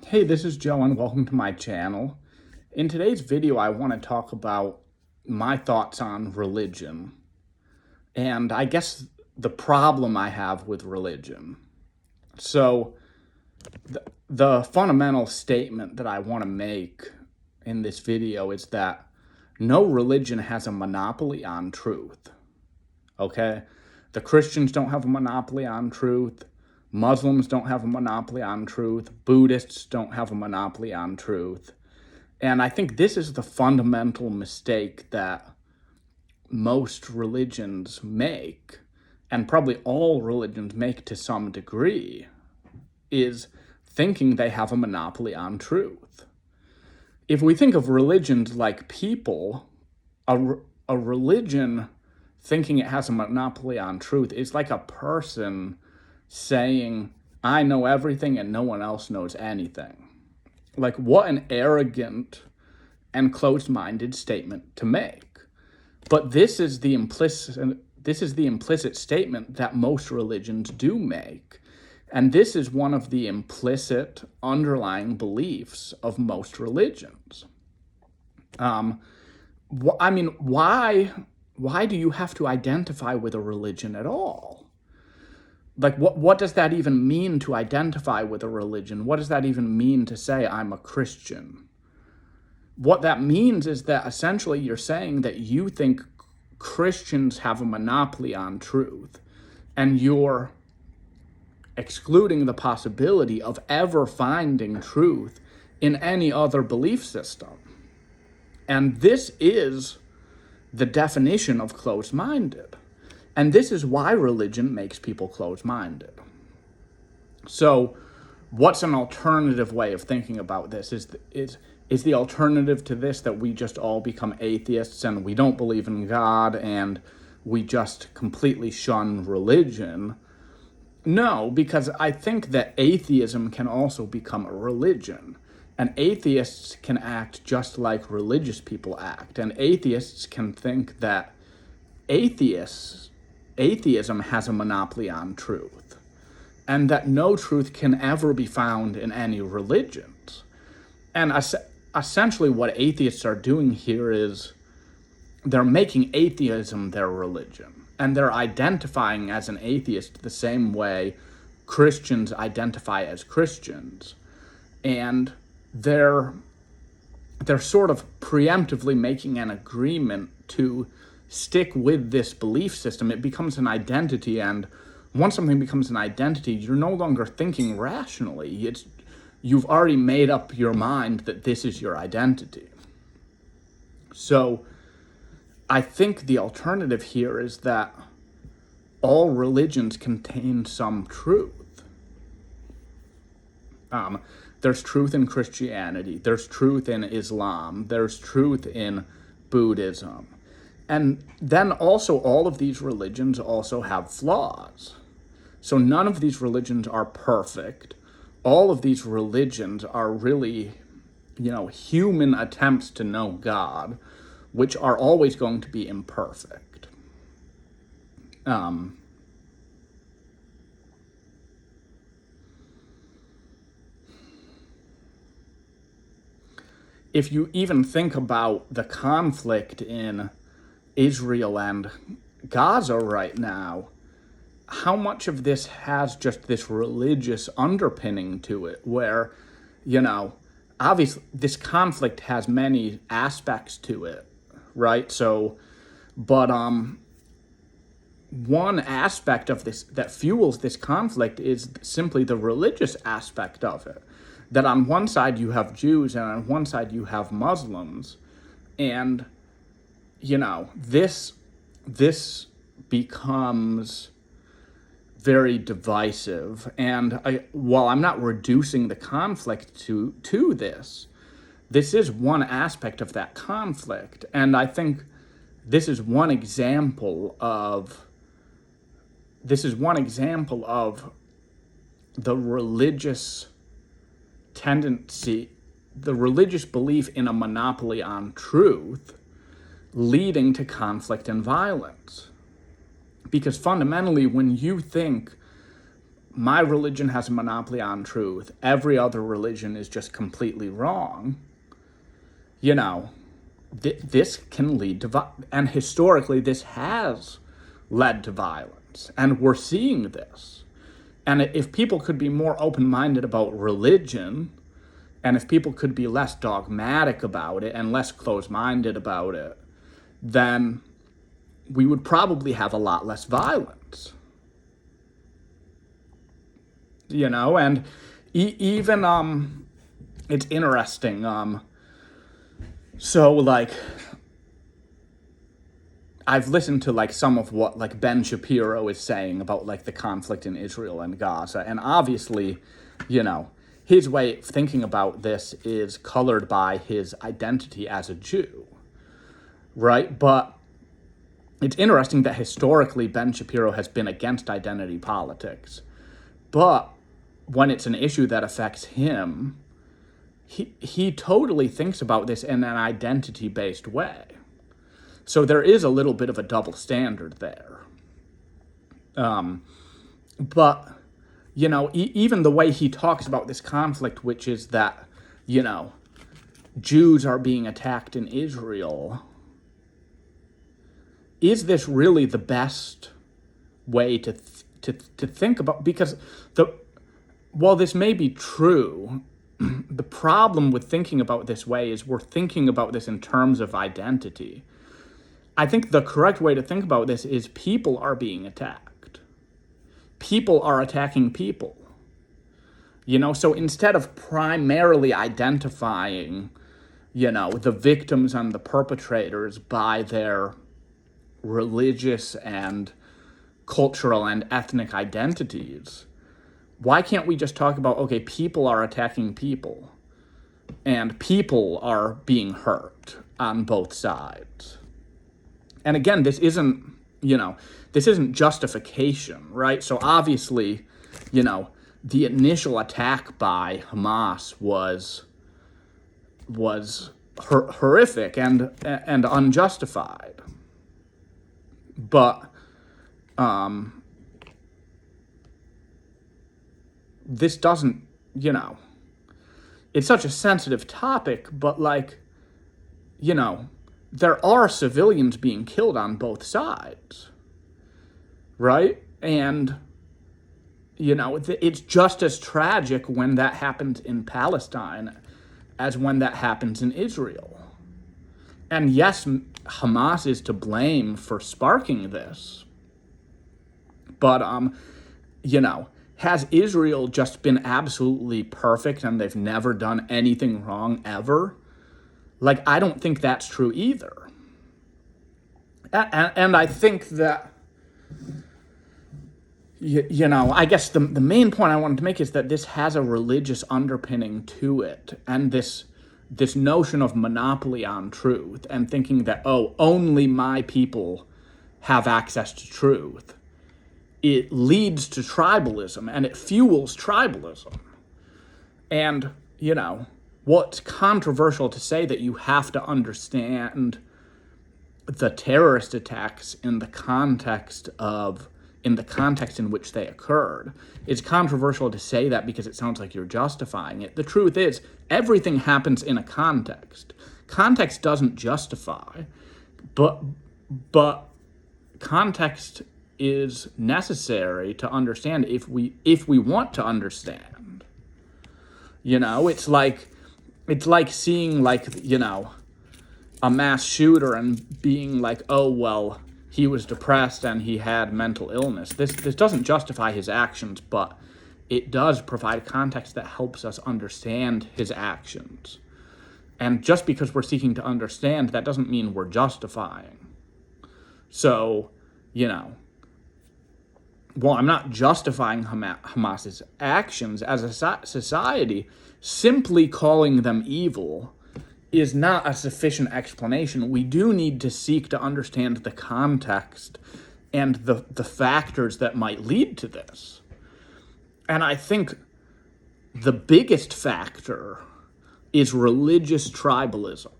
Hey, this is Joe and welcome to my channel. In today's video, I want to talk about my thoughts on religion and I guess the problem I have with religion. So the fundamental statement that I want to make in this video is that no religion has a monopoly on truth, okay? The Christians don't have a monopoly on truth. Muslims don't have a monopoly on truth. Buddhists don't have a monopoly on truth. And I think this is the fundamental mistake that most religions make, and probably all religions make to some degree, is thinking they have a monopoly on truth. If we think of religions like people, a religion thinking it has a monopoly on truth is like a person saying, I know everything and no one else knows anything. Like, what an arrogant and closed-minded statement to make. But this is the implicit statement that most religions do make. And this is one of the implicit underlying beliefs of most religions. Why do you have to identify with a religion at all? Like, what does that even mean to identify with a religion? What does that even mean to say I'm a Christian? What that means is that essentially you're saying that you think Christians have a monopoly on truth, and you're excluding the possibility of ever finding truth in any other belief system. And this is the definition of closed-minded. And this is why religion makes people closed-minded. So what's an alternative way of thinking about this? Is the alternative to this that we just all become atheists and we don't believe in God and we just completely shun religion? No, because I think that atheism can also become a religion. And atheists can act just like religious people act. And atheists can think that atheism has a monopoly on truth, and that no truth can ever be found in any religions. And essentially what atheists are doing here is they're making atheism their religion, and they're identifying as an atheist the same way Christians identify as Christians. And they're sort of preemptively making an agreement to stick with this belief system. It becomes an identity, and once something becomes an identity, you're no longer thinking rationally. You've already made up your mind that this is your identity. So I think the alternative here is that all religions contain some truth. There's truth in Christianity, there's truth in Islam, there's truth in Buddhism. And then also all of these religions also have flaws. So none of these religions are perfect. All of these religions are really, human attempts to know God, which are always going to be imperfect. If you even think about the conflict in Israel and Gaza right now, how much of this has just this religious underpinning to it, where, obviously this conflict has many aspects to it, right? So, but one aspect of this that fuels this conflict is simply the religious aspect of it. That on one side you have Jews and on one side you have Muslims, and this becomes very divisive. And while I'm not reducing the conflict to this is one aspect of that conflict. And I think this is one example of the religious tendency, the religious belief in a monopoly on truth leading to conflict and violence. Because fundamentally, when you think my religion has a monopoly on truth, every other religion is just completely wrong, you know, this can lead to and historically this has led to violence, and we're seeing this. And if people could be more open-minded about religion, and if people could be less dogmatic about it and less close-minded about it, then we would probably have a lot less violence. You know, and even it's interesting. So like, I've listened to like some of what like Ben Shapiro is saying about like the conflict in Israel and Gaza, and obviously, you know, his way of thinking about this is colored by his identity as a Jew, right? But it's interesting that historically Ben Shapiro has been against identity politics, but when it's an issue that affects him, he totally thinks about this in an identity-based way. So there is a little bit of a double standard there. But, you know, even the way he talks about this conflict, which is that, you know, Jews are being attacked in Israel, is this really the best way to think about? Because while this may be true, the problem with thinking about this way is we're thinking about this in terms of identity. I think the correct way to think about this is people are being attacked. People are attacking people. You know, so instead of primarily identifying, you know, the victims and the perpetrators by their religious and cultural and ethnic identities, why can't we just talk about, okay, people are attacking people and people are being hurt on both sides? And again, this isn't, you know, this isn't justification, right? So obviously, you know, the initial attack by Hamas was horrific and unjustified. But this doesn't, you know, it's such a sensitive topic, but like, you know, there are civilians being killed on both sides, right? And, you know, it's just as tragic when that happens in Palestine as when that happens in Israel. And yes, Hamas is to blame for sparking this, but, you know, has Israel just been absolutely perfect and they've never done anything wrong ever? Like, I don't think that's true either. And I think that, you know, I guess the main point I wanted to make is that this has a religious underpinning to it. And this notion of monopoly on truth and thinking that, oh, only my people have access to truth, it leads to tribalism and it fuels tribalism. And, you know, what's controversial to say that you have to understand the terrorist attacks in the context in which they occurred. It's controversial to say that because it sounds like you're justifying it. The truth is, everything happens in a context. Context doesn't justify, but context is necessary to understand if we want to understand. You know, it's like seeing, like, you know, a mass shooter and being like, oh, well, he was depressed and he had mental illness. This doesn't justify his actions, but it does provide context that helps us understand his actions. And just because we're seeking to understand, that doesn't mean we're justifying. So, you know, well, I'm not justifying Hamas's actions as a society. Simply calling them evil is not a sufficient explanation. We do need to seek to understand the context and the factors that might lead to this. And I think the biggest factor is religious tribalism.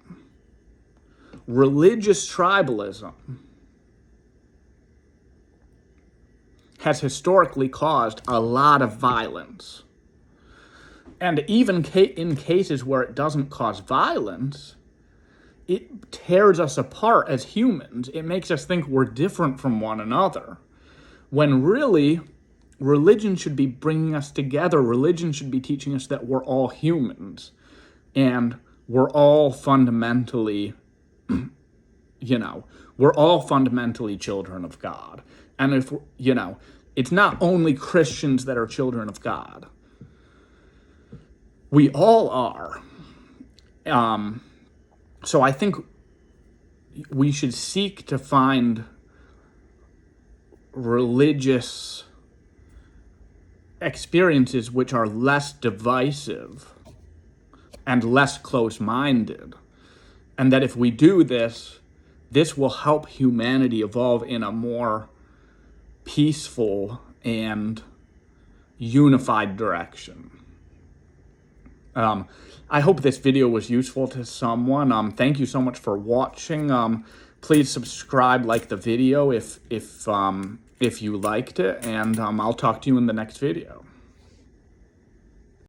Religious tribalism has historically caused a lot of violence. And even in cases where it doesn't cause violence, it tears us apart as humans. It makes us think we're different from one another, when really, religion should be bringing us together. Religion should be teaching us that we're all humans, and we're all fundamentally, we're all fundamentally children of God. And if, it's not only Christians that are children of God. We all are. So I think we should seek to find religious experiences which are less divisive and less close-minded. And that if we do this, this will help humanity evolve in a more peaceful and unified direction. I hope this video was useful to someone. Thank you so much for watching. Please subscribe, like the video if you liked it, and I'll talk to you in the next video.